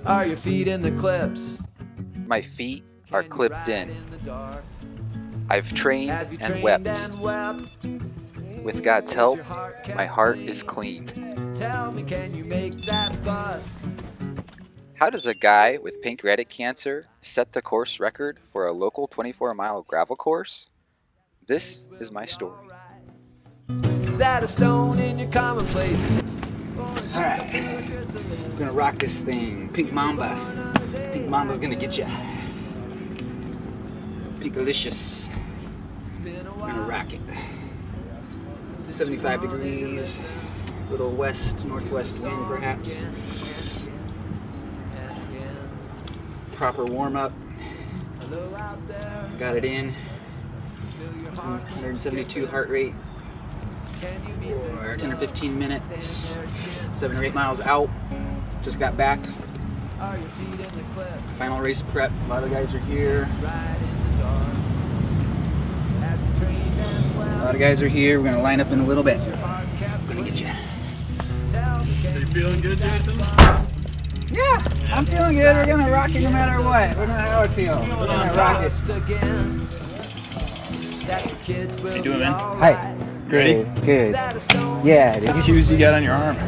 Are your feet in the clips? My feet are clipped in. I've trained and wept. With God's help, my heart is clean. Tell me, can you make that bus? How does a guy with pancreatic cancer set the course record for a local 24-mile gravel course? This is my story. Is that a stone in your commonplace? Alright, we're gonna rock this thing. Pink Mamba. Pink Mamba's gonna get ya. Pinkalicious. We're gonna rock it. 75 degrees, little west, northwest wind perhaps. Proper warm up. Got it in. 172 heart rate for 10 or 15 minutes. 7 or 8 miles out. Just got back. Final race prep. A lot of the guys are here. A lot of guys are here. We're gonna line up in a little bit. I'm gonna get you. Are you feeling good, Jason? Yeah, I'm feeling good. We're gonna rock it no matter what. We don't know how I feel. We're gonna rock it. How you doing, man? Hi. Ready? Good. Yeah. Did you Cues you got on your arm.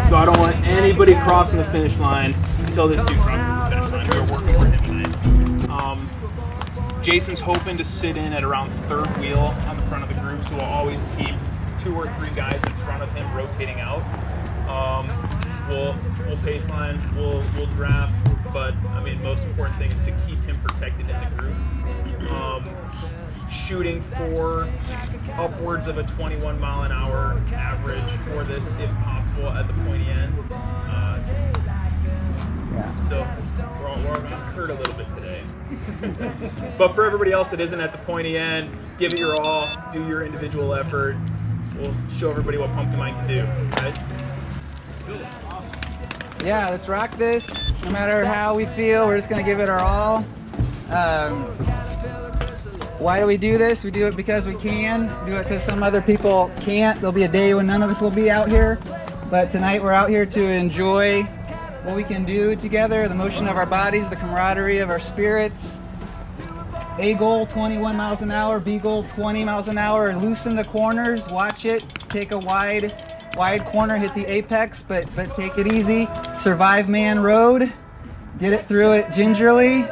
So I don't want anybody crossing the finish line until this dude crosses the finish line. We're working for him tonight. Jason's hoping to sit in at around third wheel on the front of the group, so we'll always keep 2 or 3 guys in front of him rotating out. We'll pace line, we'll draft, but I mean, most important thing is to keep him protected in the group. Shooting for upwards of a 21 mile an hour average for this, if possible, at the pointy end. So we're all going to hurt a little bit today. But for everybody else that isn't at the pointy end, give it your all, do your individual effort. We'll show everybody what Pumpkin Mind can do, right? Yeah, let's rock this. No matter how we feel, we're just gonna give it our all. Why do we do this? We do it because we can. We do it because some other people can't. There'll be a day when none of us will be out here. But tonight we're out here to enjoy what we can do together, the motion of our bodies, the camaraderie of our spirits. A goal, 21 miles an hour. B goal, 20 miles an hour. Loosen the corners. Watch it. Take a wide corner. Hit the apex, but take it easy. Survive Man Road. Get it through it gingerly.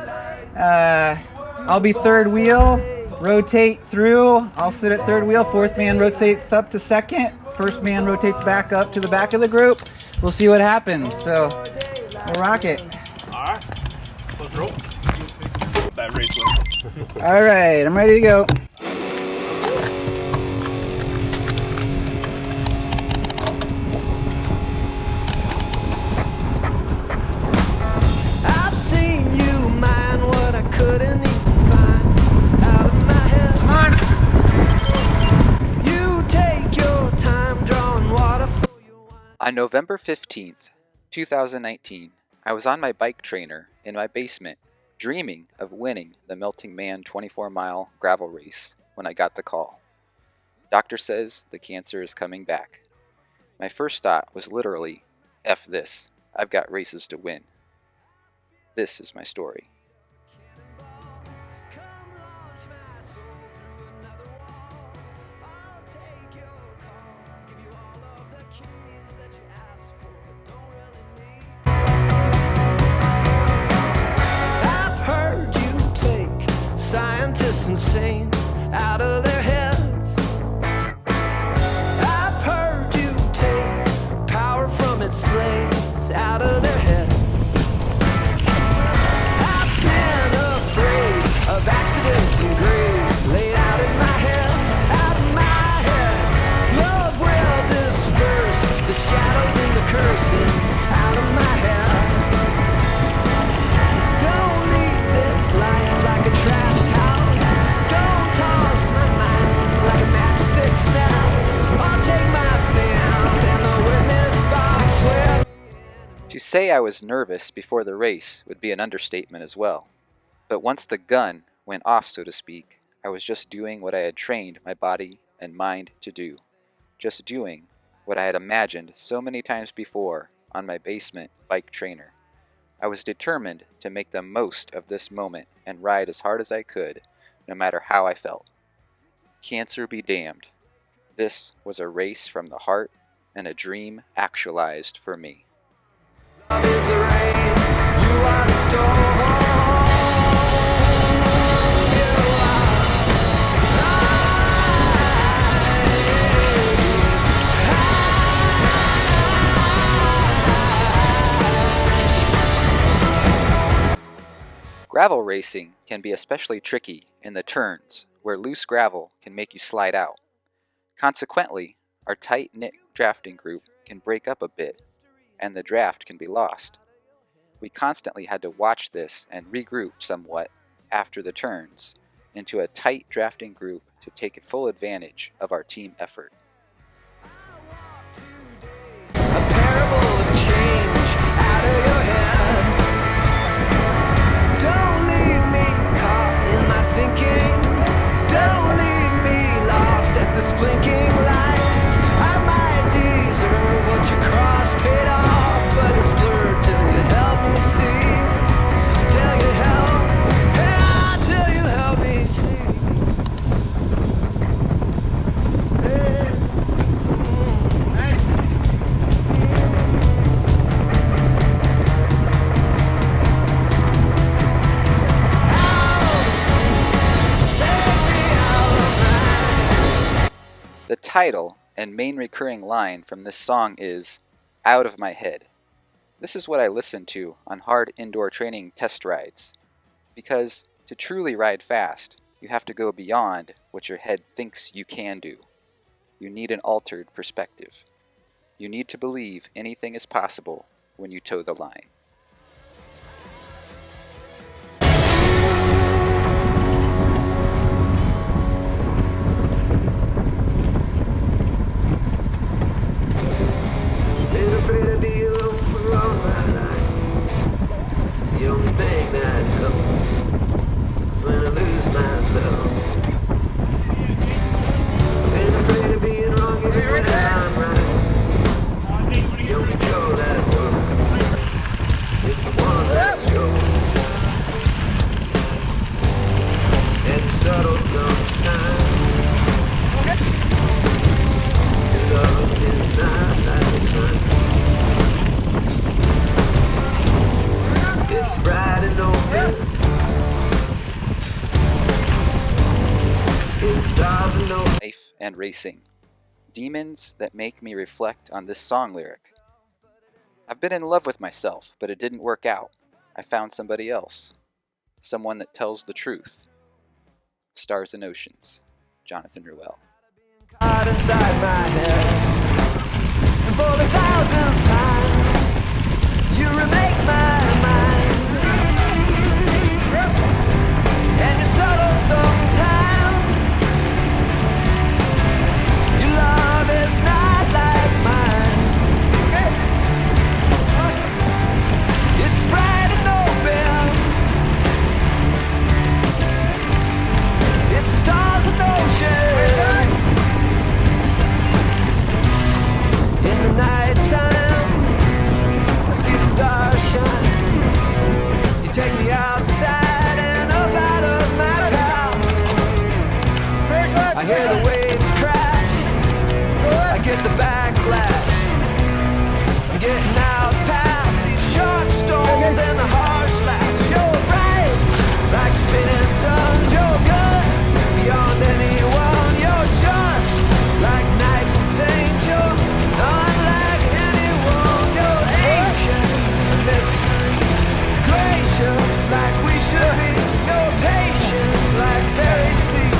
I'll be third wheel. Rotate through. I'll sit at third wheel. Fourth man rotates up to second. First man rotates back up to the back of the group. We'll see what happens. So we'll rock it. All right, let's roll. That race win. All right, I'm ready to go. I've seen you mine what I couldn't even find out of my head. Come on. You take your time drawing water for your wine. On November 15th, 2019, I was on my bike trainer in my basement, dreaming of winning the Melting Man 24-mile gravel race when I got the call. Doctor says the cancer is coming back. My first thought was literally, F this, I've got races to win. This is my story. I've heard you take scientists and saints out of their heads. I've heard you take power from its slaves out of their heads. I've been afraid of accidents and graves laid out in my head, out of my head. Love will disperse the shadows and the curses out of my head. Don't leave this life like a trashed house. Don't toss my mind like a matchstick snap. I'll take my stand in the witness box where To say I was nervous before the race would be an understatement as well. But once the gun went off, so to speak, I was just doing what I had trained my body and mind to do. Just doing what I had imagined so many times before on my basement bike trainer. I was determined to make the most of this moment and ride as hard as I could, no matter how I felt. Cancer be damned. This was a race from the heart and a dream actualized for me. Love is the rain, you are the storm. Gravel racing can be especially tricky in the turns, where loose gravel can make you slide out. Consequently, our tight-knit drafting group can break up a bit, and the draft can be lost. We constantly had to watch this and regroup somewhat after the turns into a tight drafting group to take full advantage of our team effort. A parable of change out of your head. Don't leave me caught in my thinking. Don't leave me lost at this blinking light. I might deserve what your cross paid off, but it's blurred till you help me see. Till you help, yeah, till you help me see. The title and main recurring line from this song is "Out of My Head." This is what I listen to on hard indoor training test rides, because to truly ride fast, you have to go beyond what your head thinks you can do. You need an altered perspective. You need to believe anything is possible when you toe the line. Been afraid to be alone for all my life. The only thing that helps is when I lose myself. Been afraid of being wrong even when I'm right. The only cure that works is the one that's yours. And subtle sometimes. And love is not like sun. It's bright and open. It's stars and no. Life and racing. Demons that make me reflect on this song lyric. I've been in love with myself, but it didn't work out. I found somebody else. Someone that tells the truth. Stars and Oceans. Jonathan Ruel. Caught inside my head. And for the thousandth time, you remake my mind. And you're subtle sometimes. Your love is not like mine. It's bright and open. It's stars and ocean. In the night time, I see the stars shine. You take me outside and up out of my path. I hear the waves crash. I get the backlash. I'm getting out past these short storms and the harsh lash. You're bright, like spinning suns. You're good, beyond anyone. You're just like knights and saints. You're unlike anyone. You're ancient, a mystery. Gracious, like we should be. You're patient, like buried sea.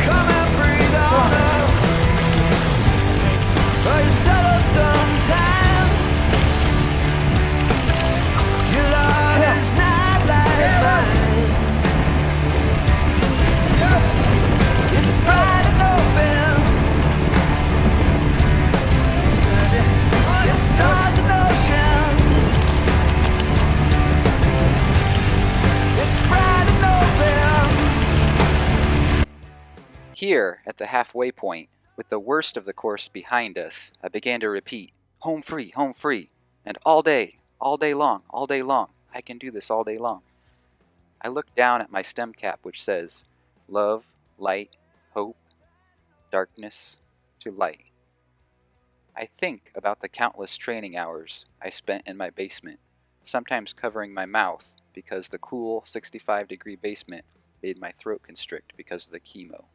Come and breathe on us. But you're subtle sometimes. Your love is not like mine. It's bright and open. It's stars and oceans. It's bright and open. Here, at the halfway point, with the worst of the course behind us, I began to repeat, home free, and all day long, I can do this all day long. I look down at my stem cap which says, love, light, hope, darkness to light. I think about the countless training hours I spent in my basement, sometimes covering my mouth because the cool 65-degree basement made my throat constrict because of the chemo.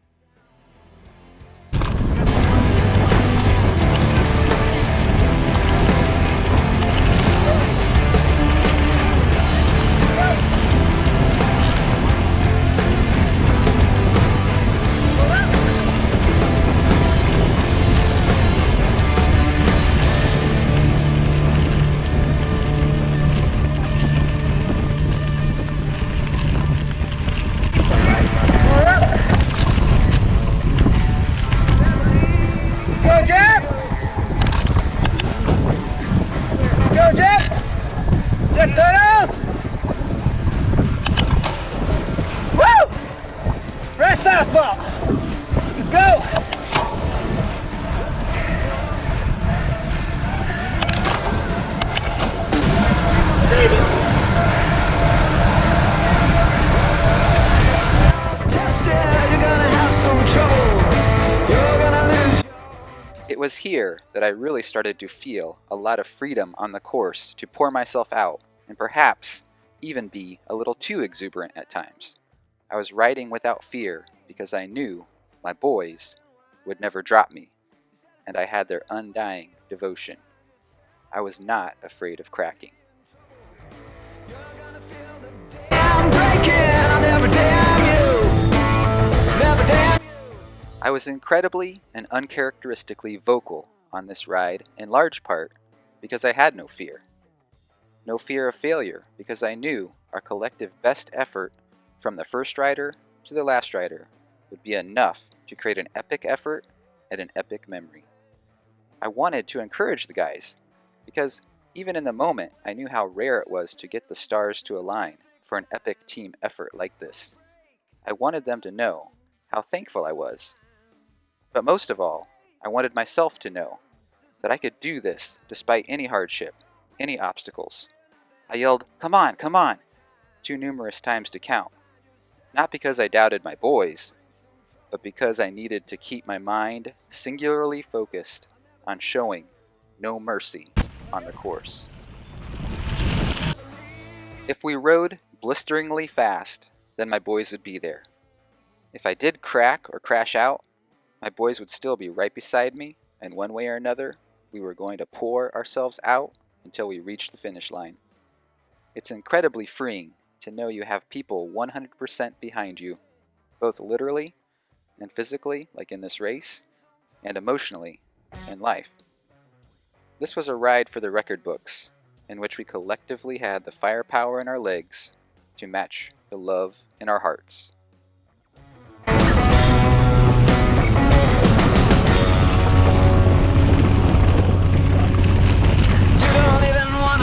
It was here that I really started to feel a lot of freedom on the course to pour myself out and perhaps even be a little too exuberant at times. I was riding without fear because I knew my boys would never drop me, and I had their undying devotion. I was not afraid of cracking. I was incredibly and uncharacteristically vocal on this ride, in large part because I had no fear. No fear of failure, because I knew our collective best effort from the first rider to the last rider would be enough to create an epic effort and an epic memory. I wanted to encourage the guys, because even in the moment I knew how rare it was to get the stars to align for an epic team effort like this. I wanted them to know how thankful I was. But most of all, I wanted myself to know that I could do this despite any hardship, any obstacles. I yelled, "Come on, come on," too numerous times to count. Not because I doubted my boys, but because I needed to keep my mind singularly focused on showing no mercy on the course. If we rode blisteringly fast, then my boys would be there. If I did crack or crash out, my boys would still be right beside me, and one way or another, we were going to pour ourselves out until we reached the finish line. It's incredibly freeing to know you have people 100% behind you, both literally and physically, like in this race, and emotionally in life. This was a ride for the record books, in which we collectively had the firepower in our legs to match the love in our hearts.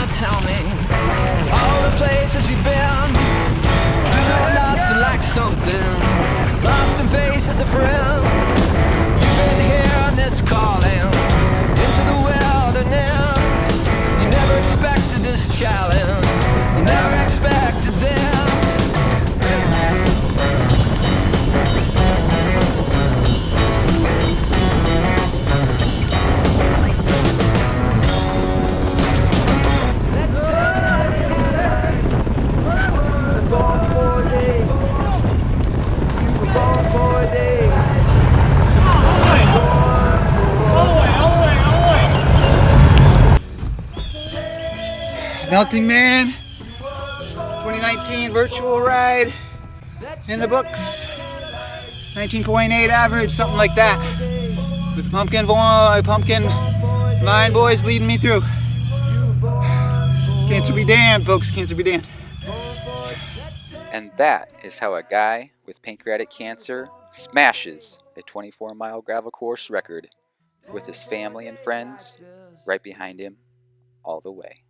Tell me all the places you've been. You know nothing like something lost in faces of friends. You've been here on this calling into the wilderness. You never expected this challenge. You never expected this. Melting Man 2019 virtual ride in the books. 19.8 average, something like that. With Pumpkin Mind Boys leading me through. Cancer be damned, folks, cancer be damned. And that is how a guy with pancreatic cancer smashes a 24-mile gravel course record with his family and friends right behind him all the way.